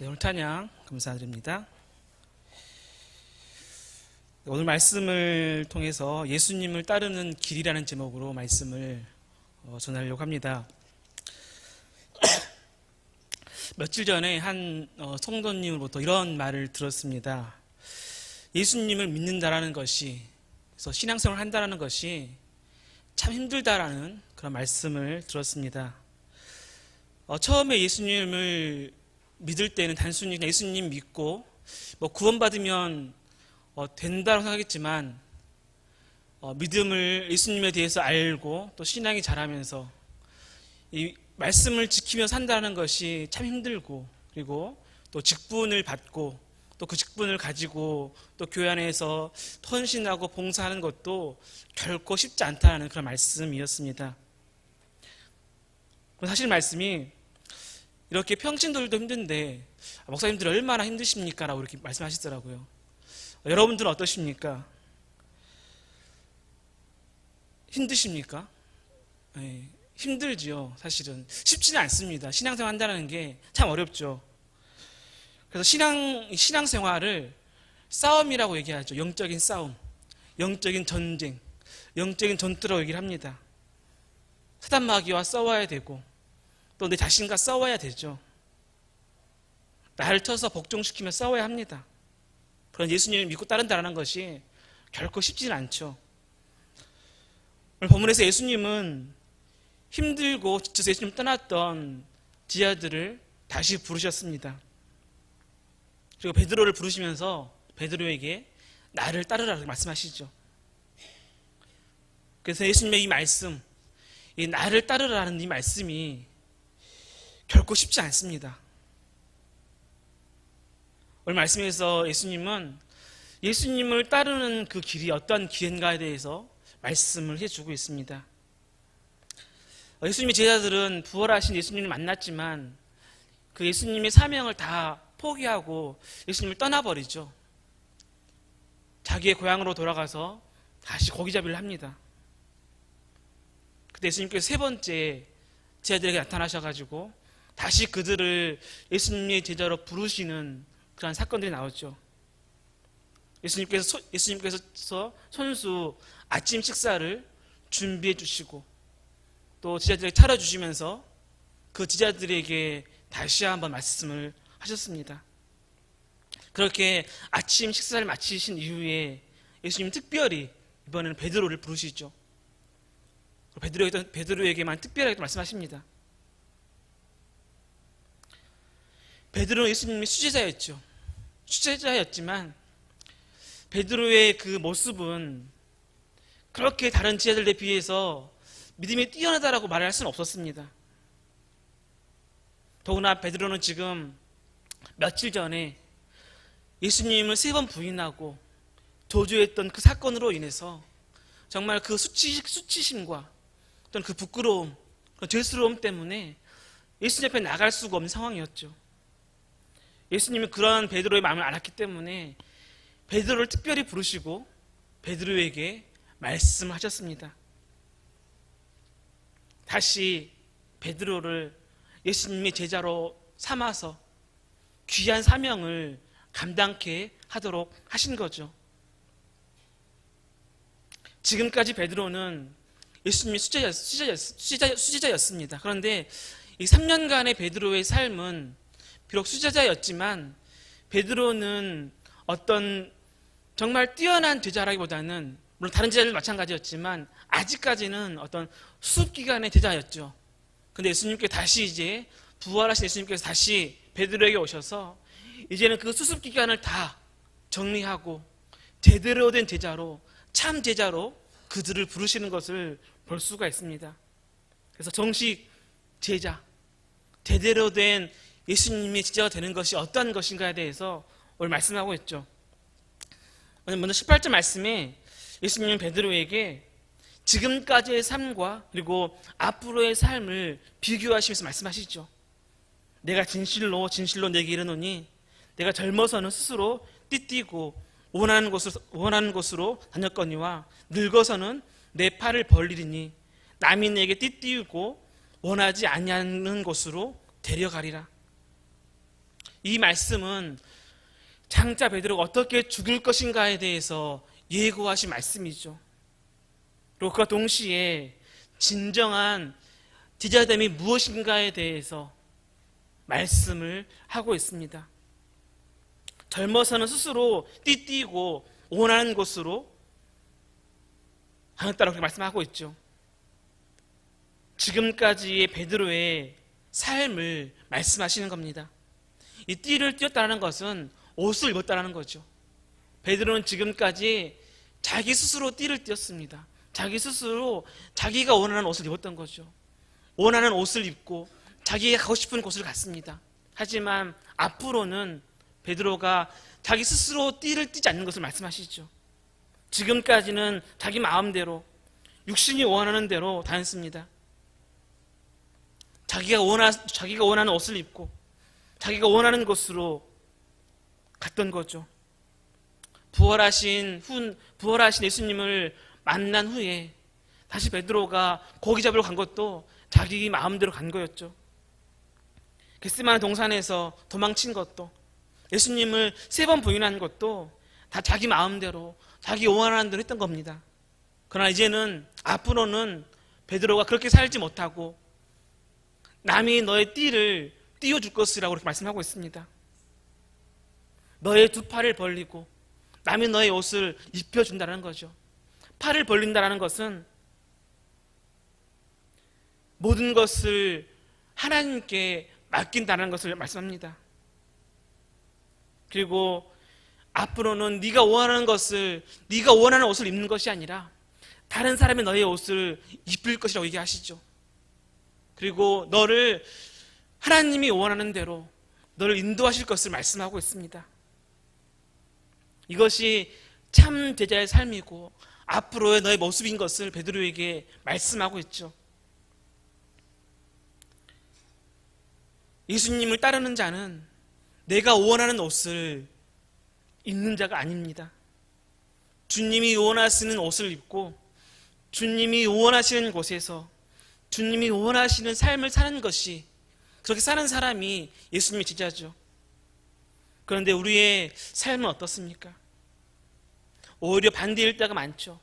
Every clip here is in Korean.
네, 오늘 찬양 감사드립니다. 오늘 말씀을 통해서 예수님을 따르는 길이라는 제목으로 말씀을 전하려고 합니다. 며칠 전에 한 성도님으로부터 이런 말을 들었습니다. 예수님을 믿는다라는 것이, 그래서 신앙생활을 한다는 것이 참 힘들다라는 그런 말씀을 들었습니다. 처음에 예수님을 믿을 때는 단순히 그냥 예수님 믿고 구원받으면 된다고 생각했지만, 믿음을 예수님에 대해서 알고 또 신앙이 자라면서 이 말씀을 지키며 산다는 것이 참 힘들고, 그리고 또 직분을 받고 또 그 직분을 가지고 또 교회 안에서 헌신하고 봉사하는 것도 결코 쉽지 않다는 그런 말씀이었습니다. 사실 말씀이 이렇게 평신도들도 힘든데 목사님들 얼마나 힘드십니까? 라고 이렇게 말씀하시더라고요. 여러분들은 어떠십니까? 힘드십니까? 네, 힘들지요. 사실은 쉽지는 않습니다. 신앙생활 한다는 게 참 어렵죠. 그래서 신앙생활을 싸움이라고 얘기하죠. 영적인 싸움, 영적인 전쟁, 영적인 전투라고 얘기를 합니다. 사단 마귀와 싸워야 되고 또 내 자신과 싸워야 되죠. 나를 쳐서 복종시키며 싸워야 합니다. 그런 예수님을 믿고 따른다는 것이 결코 쉽지는 않죠. 오늘 본문에서 예수님은 힘들고 지쳐서 예수님 떠났던 제자들을 다시 부르셨습니다. 그리고 베드로를 부르시면서 베드로에게 나를 따르라고 말씀하시죠. 그래서 예수님의 이 말씀, 이 나를 따르라는 이 말씀이 결코 쉽지 않습니다. 오늘 말씀에서 예수님은 예수님을 따르는 그 길이 어떤 길인가에 대해서 말씀을 해주고 있습니다. 예수님의 제자들은 부활하신 예수님을 만났지만 그 예수님의 사명을 다 포기하고 예수님을 떠나버리죠. 자기의 고향으로 돌아가서 다시 고기잡이를 합니다. 그때 예수님께서 세 번째 제자들에게 나타나셔가지고 다시 그들을 예수님의 제자로 부르시는 그런 사건들이 나오죠. 예수님께서 손수 아침 식사를 준비해 주시고 또 제자들에게 차려주시면서 그 제자들에게 다시 한번 말씀을 하셨습니다. 그렇게 아침 식사를 마치신 이후에 예수님은 특별히 이번에는 베드로를 부르시죠. 베드로에게만 특별하게 말씀하십니다. 베드로는 예수님의 수제자였죠. 수제자였지만 베드로의 그 모습은 그렇게 다른 제자들에 비해서 믿음이 뛰어나다라고 말할 수는 없었습니다. 더구나 베드로는 지금 며칠 전에 예수님을 3번 부인하고 도주했던 그 사건으로 인해서 정말 그 수치심과 또는 그 부끄러움, 그 죄스러움 때문에 예수님 앞에 나갈 수가 없는 상황이었죠. 예수님은 그러한 베드로의 마음을 알았기 때문에 베드로를 특별히 부르시고 베드로에게 말씀을 하셨습니다. 다시 베드로를 예수님의 제자로 삼아서 귀한 사명을 감당케 하도록 하신 거죠. 지금까지 베드로는 예수님의 수제자였습니다. 그런데 이 3년간의 베드로의 삶은 비록 수제자였지만 베드로는 어떤 정말 뛰어난 제자라기보다는 물론 다른 제자들도 마찬가지였지만 아직까지는 어떤 수습기간의 제자였죠. 근데 예수님께 다시 이제 부활하신 예수님께서 다시 베드로에게 오셔서 이제는 그 수습기간을 다 정리하고 제대로 된 제자로, 참 제자로 그들을 부르시는 것을 볼 수가 있습니다. 그래서 정식 제자, 제대로 된 예수님의 제자가 되는 것이 어떤 것인가에 대해서 오늘 말씀하고 있죠. 오늘 먼저 18절 말씀에 예수님은 베드로에게 지금까지의 삶과 그리고 앞으로의 삶을 비교하시면서 말씀하시죠. 내가 진실로 내게 이르노니 내가 젊어서는 스스로 띠띠고 원하는 곳으로 다녔거니와 늙어서는 내 팔을 벌리리니 남이 내게 띠띠우고 원하지 아니하는 곳으로 데려가리라. 이 말씀은 장자 베드로가 어떻게 죽을 것인가에 대해서 예고하신 말씀이죠. 그리고 그와 동시에 진정한 제자됨이 무엇인가에 대해서 말씀을 하고 있습니다. 젊어서는 스스로 띠띠고 원하는 곳으로 하였다고 그렇게 말씀하고 있죠. 지금까지의 베드로의 삶을 말씀하시는 겁니다. 이 띠를 띄었다는 것은 옷을 입었다는 거죠. 베드로는 지금까지 자기 스스로 띠를 띄었습니다. 자기 스스로 자기가 원하는 옷을 입었던 거죠. 원하는 옷을 입고 자기가 가고 싶은 곳을 갔습니다. 하지만 앞으로는 베드로가 자기 스스로 띠를 띠지 않는 것을 말씀하시죠. 지금까지는 자기 마음대로 육신이 원하는 대로 다녔습니다. 자기가 원하는 옷을 입고 자기가 원하는 곳으로 갔던 거죠. 부활하신 예수님을 만난 후에 다시 베드로가 고기 잡으러 간 것도 자기 마음대로 간 거였죠. 겟세마네 동산에서 도망친 것도, 예수님을 3번 부인한 것도 다 자기 마음대로 자기 원하는 대로 했던 겁니다. 그러나 이제는 앞으로는 베드로가 그렇게 살지 못하고 남이 너의 띠를 띄워줄 것이라고 그렇게 말씀하고 있습니다. 너의 2 팔을 벌리고 남이 너의 옷을 입혀준다는 거죠. 팔을 벌린다는 것은 모든 것을 하나님께 맡긴다는 것을 말씀합니다. 그리고 앞으로는 네가 원하는 옷을 입는 것이 아니라 다른 사람이 너의 옷을 입을 것이라고 얘기하시죠. 그리고 너를 하나님이 원하는 대로 너를 인도하실 것을 말씀하고 있습니다. 이것이 참 제자의 삶이고 앞으로의 너의 모습인 것을 베드로에게 말씀하고 있죠. 예수님을 따르는 자는 내가 원하는 옷을 입는 자가 아닙니다. 주님이 원하시는 옷을 입고 주님이 원하시는 곳에서 주님이 원하시는 삶을 사는 것이, 그렇게 사는 사람이 예수님의 제자죠. 그런데 우리의 삶은 어떻습니까? 오히려 반대일 때가 많죠.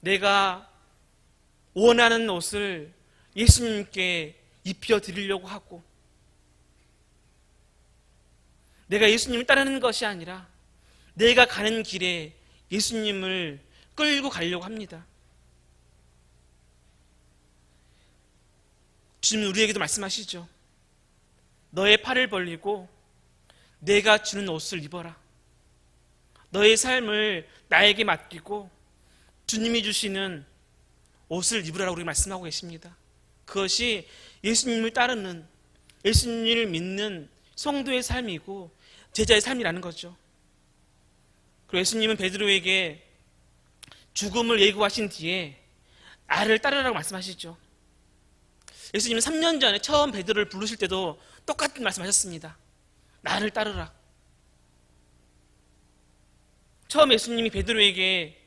내가 원하는 옷을 예수님께 입혀드리려고 하고, 내가 예수님을 따르는 것이 아니라 내가 가는 길에 예수님을 끌고 가려고 합니다. 주님은 우리에게도 말씀하시죠. 너의 팔을 벌리고 내가 주는 옷을 입어라. 너의 삶을 나에게 맡기고 주님이 주시는 옷을 입으라고 우리 말씀하고 계십니다. 그것이 예수님을 따르는, 예수님을 믿는 성도의 삶이고 제자의 삶이라는 거죠. 그리고 예수님은 베드로에게 죽음을 예고하신 뒤에 나를 따르라고 말씀하시죠. 예수님은 3년 전에 처음 베드로를 부르실 때도 똑같은 말씀하셨습니다. 나를 따르라. 처음 예수님이 베드로에게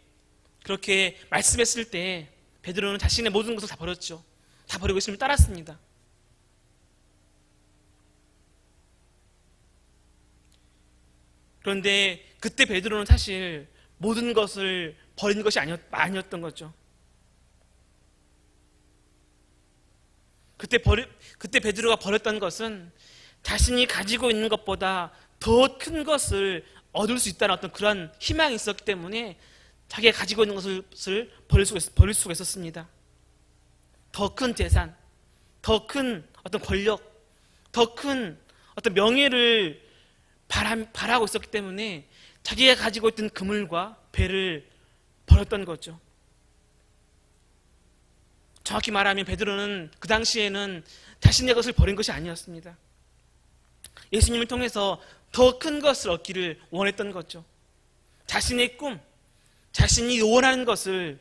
그렇게 말씀했을 때 베드로는 자신의 모든 것을 다 버렸죠. 다 버리고 예수님을 따랐습니다. 그런데 그때 베드로는 사실 모든 것을 버린 것이 아니었던 거죠. 그때 베드로가 버렸던 것은 자신이 가지고 있는 것보다 더 큰 것을 얻을 수 있다는 어떤 그런 희망이 있었기 때문에 자기가 가지고 있는 것을 버릴 수가 있었습니다. 더 큰 재산, 더 큰 어떤 권력, 더 큰 어떤 명예를 바라고 있었기 때문에 자기가 가지고 있던 그물과 배를 버렸던 거죠. 정확히 말하면 베드로는 그 당시에는 자신의 것을 버린 것이 아니었습니다. 예수님을 통해서 더 큰 것을 얻기를 원했던 거죠. 자신의 꿈, 자신이 원하는 것을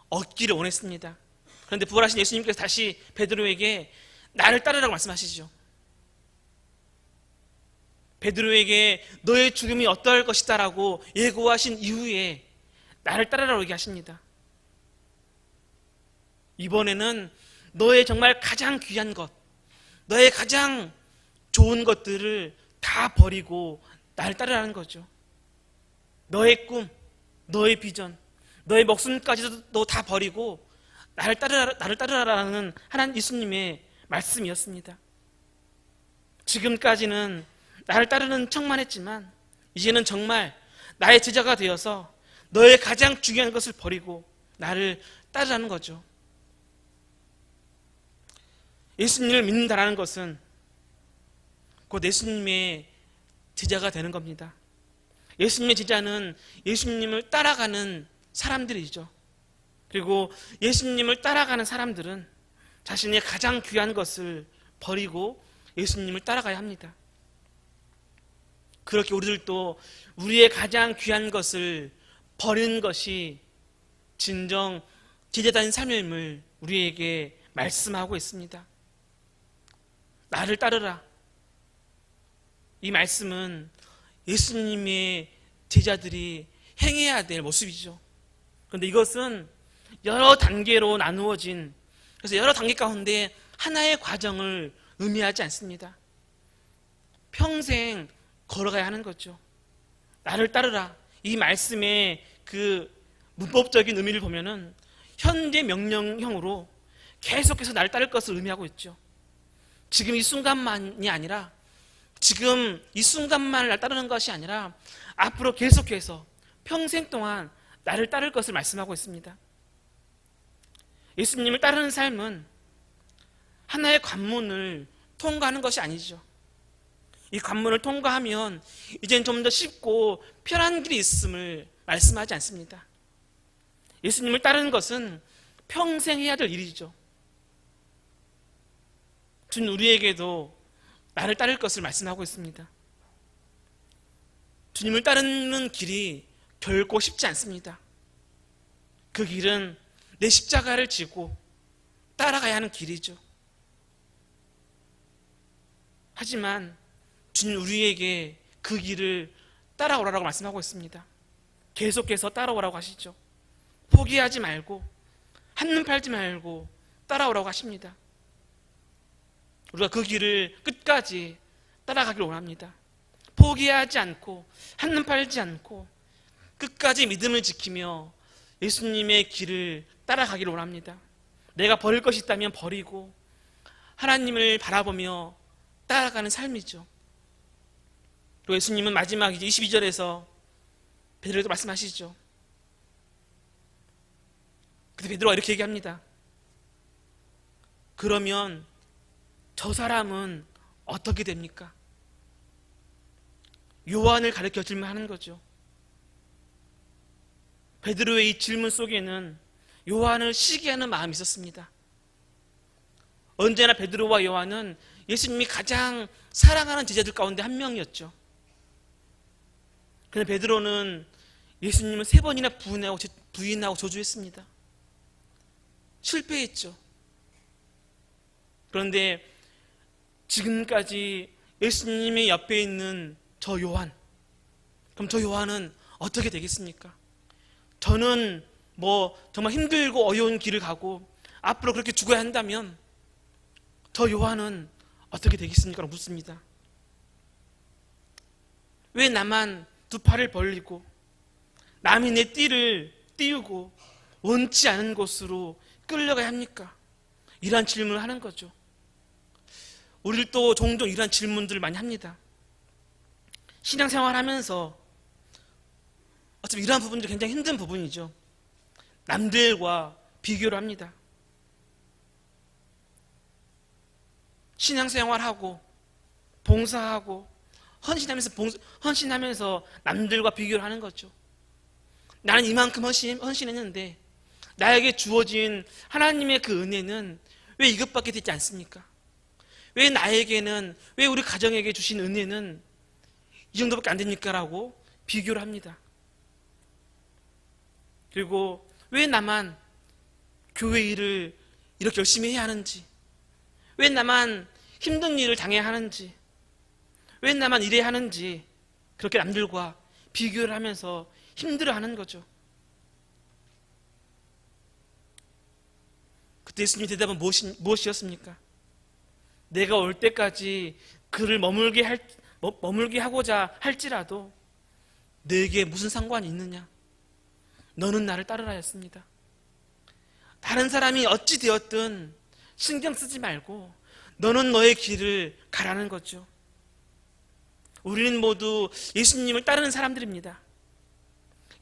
얻기를 원했습니다. 그런데 부활하신 예수님께서 다시 베드로에게 나를 따르라고 말씀하시죠. 베드로에게 너의 죽음이 어떠할 것이다 라고 예고하신 이후에 나를 따르라고 얘기하십니다. 이번에는 너의 정말 가장 귀한 것, 너의 가장 좋은 것들을 다 버리고 나를 따르라는 거죠. 너의 꿈, 너의 비전, 너의 목숨까지도 다 버리고 나를 따르라라는 하나님 예수님의 말씀이었습니다. 지금까지는 나를 따르는 척만 했지만 이제는 정말 나의 제자가 되어서 너의 가장 중요한 것을 버리고 나를 따르라는 거죠. 예수님을 믿는다라는 것은 곧 예수님의 제자가 되는 겁니다. 예수님의 제자는 예수님을 따라가는 사람들이죠. 그리고 예수님을 따라가는 사람들은 자신의 가장 귀한 것을 버리고 예수님을 따라가야 합니다. 그렇게 우리들도 우리의 가장 귀한 것을 버리는 것이 진정 제자다운 삶임을 우리에게 말씀하고 있습니다. 나를 따르라. 이 말씀은 예수님의 제자들이 행해야 될 모습이죠. 그런데 이것은 여러 단계로 나누어진, 그래서 여러 단계 가운데 하나의 과정을 의미하지 않습니다. 평생 걸어가야 하는 거죠. 나를 따르라. 이 말씀의 그 문법적인 의미를 보면은 현재 명령형으로 계속해서 나를 따를 것을 의미하고 있죠. 지금 이 순간만이 아니라, 지금 이 순간만을 날 따르는 것이 아니라 앞으로 계속해서 평생 동안 나를 따를 것을 말씀하고 있습니다. 예수님을 따르는 삶은 하나의 관문을 통과하는 것이 아니죠. 이 관문을 통과하면 이제는 좀 더 쉽고 편한 길이 있음을 말씀하지 않습니다. 예수님을 따르는 것은 평생 해야 될 일이죠. 주는 우리에게도 나를 따를 것을 말씀하고 있습니다. 주님을 따르는 길이 결코 쉽지 않습니다. 그 길은 내 십자가를 지고 따라가야 하는 길이죠. 하지만 주님 우리에게 그 길을 따라오라고 말씀하고 있습니다. 계속해서 따라오라고 하시죠. 포기하지 말고 한눈 팔지 말고 따라오라고 하십니다. 우리가 그 길을 끝까지 따라가기를 원합니다. 포기하지 않고 한눈 팔지 않고 끝까지 믿음을 지키며 예수님의 길을 따라가기를 원합니다. 내가 버릴 것이 있다면 버리고 하나님을 바라보며 따라가는 삶이죠. 또 예수님은 마지막 22절에서 베드로에게 말씀하시죠. 그때 베드로가 이렇게 얘기합니다. 그러면 저 사람은 어떻게 됩니까? 요한을 가르쳐 질문하는 거죠. 베드로의 이 질문 속에는 요한을 시기하는 마음이 있었습니다. 언제나 베드로와 요한은 예수님이 가장 사랑하는 제자들 가운데 한 명이었죠. 그런데 베드로는 예수님을 3번이나 부인하고 저주했습니다. 실패했죠. 그런데 지금까지 예수님의 옆에 있는 저 요한, 그럼 저 요한은 어떻게 되겠습니까? 저는 정말 힘들고 어려운 길을 가고 앞으로 그렇게 죽어야 한다면 저 요한은 어떻게 되겠습니까? 라고 묻습니다. 왜 나만 두 팔을 벌리고 남이 내 띠를 띄우고 원치 않은 곳으로 끌려가야 합니까? 이러한 질문을 하는 거죠. 우리도 종종 이러한 질문들을 많이 합니다. 신앙생활 하면서 어차피 이러한 부분들이 굉장히 힘든 부분이죠. 남들과 비교를 합니다. 신앙생활하고 봉사하고 헌신하면서 남들과 비교를 하는 거죠. 나는 이만큼 헌신했는데 나에게 주어진 하나님의 그 은혜는 왜 이것밖에 되지 않습니까? 왜 나에게는, 왜 우리 가정에게 주신 은혜는 이 정도밖에 안 됩니까? 라고 비교를 합니다. 그리고 왜 나만 교회 일을 이렇게 열심히 해야 하는지, 왜 나만 힘든 일을 당해야 하는지, 왜 나만 일해야 하는지 그렇게 남들과 비교를 하면서 힘들어하는 거죠. 그때 예수님의 대답은 무엇이었습니까? 내가 올 때까지 그를 머물게 하고자 할지라도 너에게 무슨 상관이 있느냐? 너는 나를 따르라 했습니다. 다른 사람이 어찌 되었든 신경 쓰지 말고 너는 너의 길을 가라는 거죠. 우리는 모두 예수님을 따르는 사람들입니다.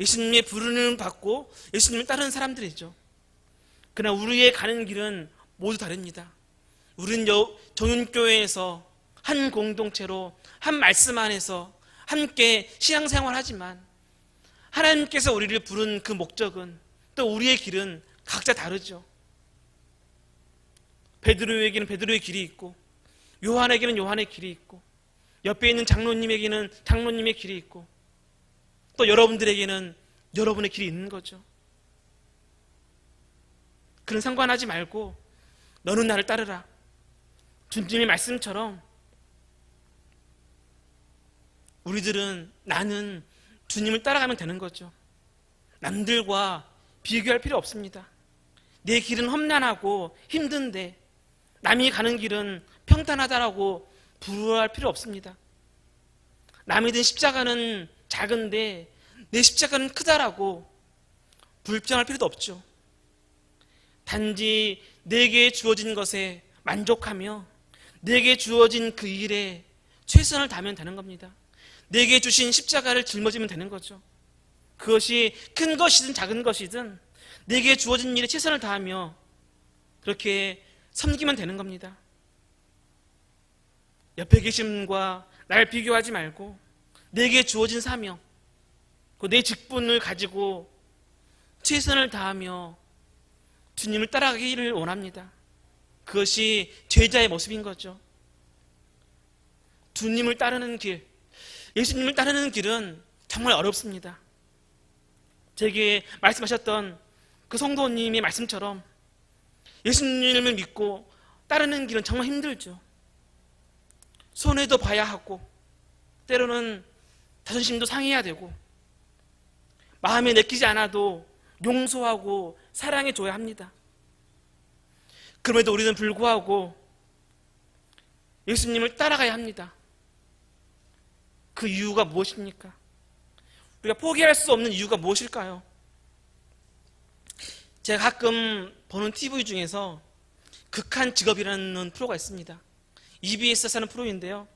예수님의 부르는 받고 예수님을 따르는 사람들이죠. 그러나 우리의 가는 길은 모두 다릅니다. 우리는 정윤교회에서 한 공동체로 한 말씀 안에서 함께 신앙생활을 하지만 하나님께서 우리를 부른 그 목적은 또 우리의 길은 각자 다르죠. 베드로에게는 베드로의 길이 있고 요한에게는 요한의 길이 있고 옆에 있는 장로님에게는 장로님의 길이 있고 또 여러분들에게는 여러분의 길이 있는 거죠. 그런 상관하지 말고 너는 나를 따르라. 주님의 말씀처럼 우리들은 나는 주님을 따라가면 되는 거죠. 남들과 비교할 필요 없습니다. 내 길은 험난하고 힘든데 남이 가는 길은 평탄하다라고 부러워할 필요 없습니다. 남이 든 십자가는 작은데 내 십자가는 크다라고 불평할 필요도 없죠. 단지 내게 주어진 것에 만족하며 내게 주어진 그 일에 최선을 다하면 되는 겁니다. 내게 주신 십자가를 짊어지면 되는 거죠. 그것이 큰 것이든 작은 것이든 내게 주어진 일에 최선을 다하며 그렇게 섬기면 되는 겁니다. 옆에 계신 분과 나를 비교하지 말고 내게 주어진 사명, 내 직분을 가지고 최선을 다하며 주님을 따라가기를 원합니다. 그것이 제자의 모습인 거죠. 주님을 따르는 길, 예수님을 따르는 길은 정말 어렵습니다. 제게 말씀하셨던 그 성도님의 말씀처럼 예수님을 믿고 따르는 길은 정말 힘들죠. 손해도 봐야 하고 때로는 자존심도 상해야 되고 마음에 내키지 않아도 용서하고 사랑해줘야 합니다. 그럼에도 우리는 불구하고 예수님을 따라가야 합니다. 그 이유가 무엇입니까? 우리가 포기할 수 없는 이유가 무엇일까요? 제가 가끔 보는 TV 중에서 극한 직업이라는 프로가 있습니다. EBS에서 하는 프로인데요.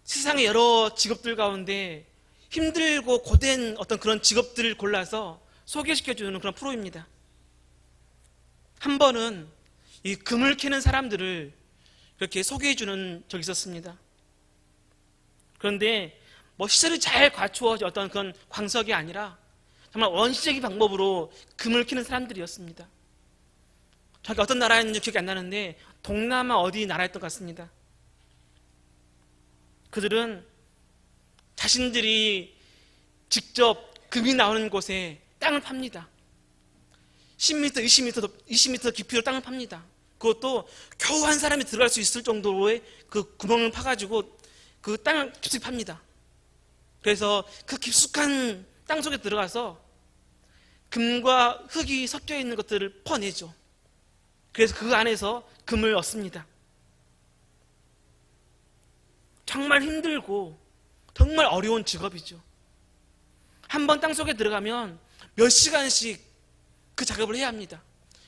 세상의 여러 직업들 가운데 힘들고 고된 어떤 그런 직업들을 골라서 소개시켜주는 그런 프로입니다. 한 번은 이 금을 캐는 사람들을 이렇게 소개해주는 적이 있었습니다. 그런데 시설이 잘 갖추어진 어떤 그런 광석이 아니라 정말 원시적인 방법으로 금을 캐는 사람들이었습니다. 저기 어떤 나라였는지 기억이 안 나는데 동남아 어디 나라였던 것 같습니다. 그들은 자신들이 직접 금이 나오는 곳에 땅을 팝니다. 10m, 20m 깊이로 땅을 팝니다. 그것도 겨우 한 사람이 들어갈 수 있을 정도의 그 구멍을 파가지고 그 땅을 깊숙이 팝니다. 그래서 그 깊숙한 땅 속에 들어가서 금과 흙이 섞여 있는 것들을 퍼내죠. 그래서 그 안에서 금을 얻습니다. 정말 힘들고 정말 어려운 직업이죠. 한번 땅속에 들어가면 몇 시간씩 그 작업을 해야 합니다.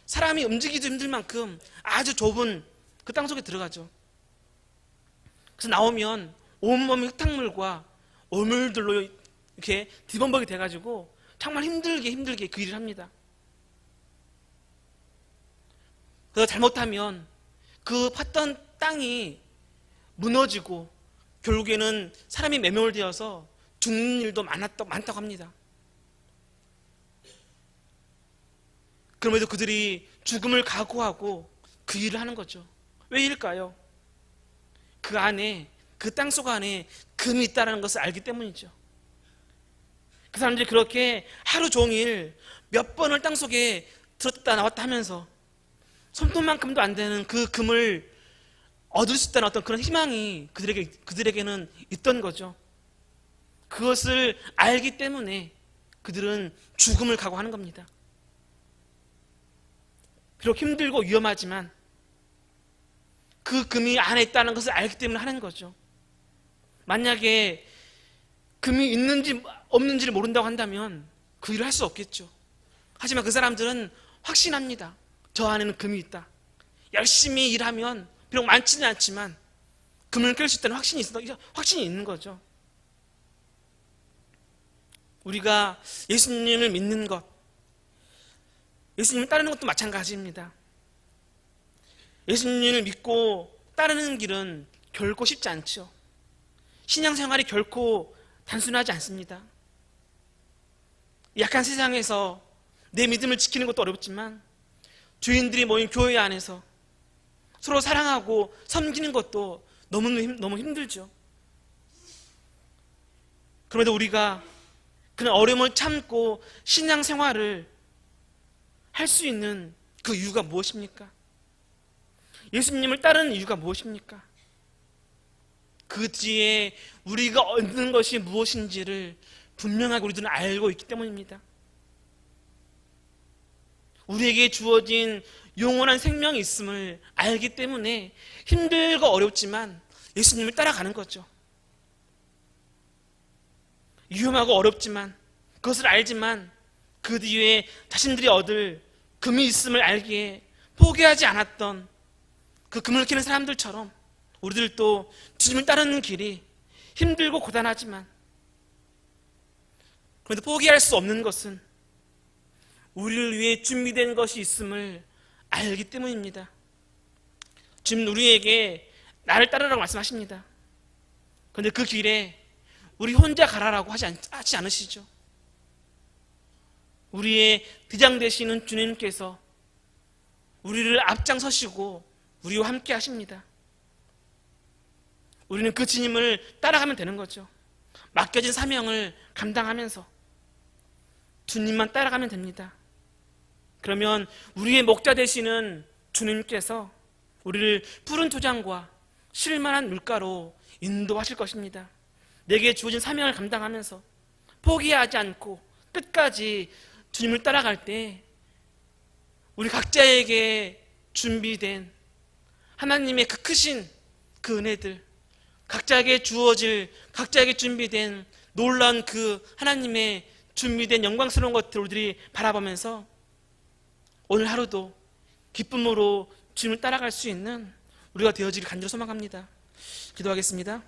사람이 움직이기도 힘들 만큼 아주 좁은 그 땅속에 들어가죠. 그래서 나오면 온몸이 흙탕물과 오물들로 이렇게 뒤범벅이 돼가지고 정말 힘들게 그 일을 합니다. 그래서 잘못하면 그 팠던 땅이 무너지고 결국에는 사람이 매몰되어서 죽는 일도 많다고 합니다. 그럼에도 그들이 죽음을 각오하고 그 일을 하는 거죠. 왜일까요? 그 안에, 그 땅속 안에 금이 있다는 것을 알기 때문이죠. 그 사람들이 그렇게 하루 종일 몇 번을 땅속에 들었다 나왔다 하면서 손톱만큼도 안 되는 그 금을 얻을 수 있다는 어떤 그런 희망이 그들에게는 있던 거죠. 그것을 알기 때문에 그들은 죽음을 각오하는 겁니다. 비록 힘들고 위험하지만 그 금이 안에 있다는 것을 알기 때문에 하는 거죠. 만약에 금이 있는지 없는지를 모른다고 한다면 그 일을 할 수 없겠죠. 하지만 그 사람들은 확신합니다. 저 안에는 금이 있다. 열심히 일하면 비록 많지는 않지만 금을 깰 수 있다는 확신이 있는 거죠. 우리가 예수님을 믿는 것, 예수님을 따르는 것도 마찬가지입니다. 예수님을 믿고 따르는 길은 결코 쉽지 않죠. 신앙생활이 결코 단순하지 않습니다. 약한 세상에서 내 믿음을 지키는 것도 어렵지만 주인들이 모인 교회 안에서 서로 사랑하고 섬기는 것도 너무 힘들죠. 그런데 우리가 그런 어려움을 참고 신앙생활을 할 수 있는 그 이유가 무엇입니까? 예수님을 따르는 이유가 무엇입니까? 그 뒤에 우리가 얻는 것이 무엇인지를 분명하게 우리들은 알고 있기 때문입니다. 우리에게 주어진 영원한 생명이 있음을 알기 때문에 힘들고 어렵지만 예수님을 따라가는 거죠. 위험하고 어렵지만 그것을 알지만 그 뒤에 자신들이 얻을 금이 있음을 알기에 포기하지 않았던 그 금을 캐는 사람들처럼 우리들도 주님을 따르는 길이 힘들고 고단하지만 그런데 포기할 수 없는 것은 우리를 위해 준비된 것이 있음을 알기 때문입니다. 주님 우리에게 나를 따르라고 말씀하십니다. 그런데 그 길에 우리 혼자 가라라고 하지 않으시죠. 우리의 대장 되시는 주님께서 우리를 앞장서시고 우리와 함께 하십니다. 우리는 그 주님을 따라가면 되는 거죠. 맡겨진 사명을 감당하면서 주님만 따라가면 됩니다. 그러면 우리의 목자 되시는 주님께서 우리를 푸른 초장과 쉴만한 물가로 인도하실 것입니다. 내게 주어진 사명을 감당하면서 포기하지 않고 끝까지 주님을 따라갈 때 우리 각자에게 준비된 하나님의 그 크신 그 은혜들, 각자에게 주어질, 각자에게 준비된 놀라운 그 하나님의 준비된 영광스러운 것들을 우리들이 바라보면서 오늘 하루도 기쁨으로 주님을 따라갈 수 있는 우리가 되어지길 간절히 소망합니다. 기도하겠습니다.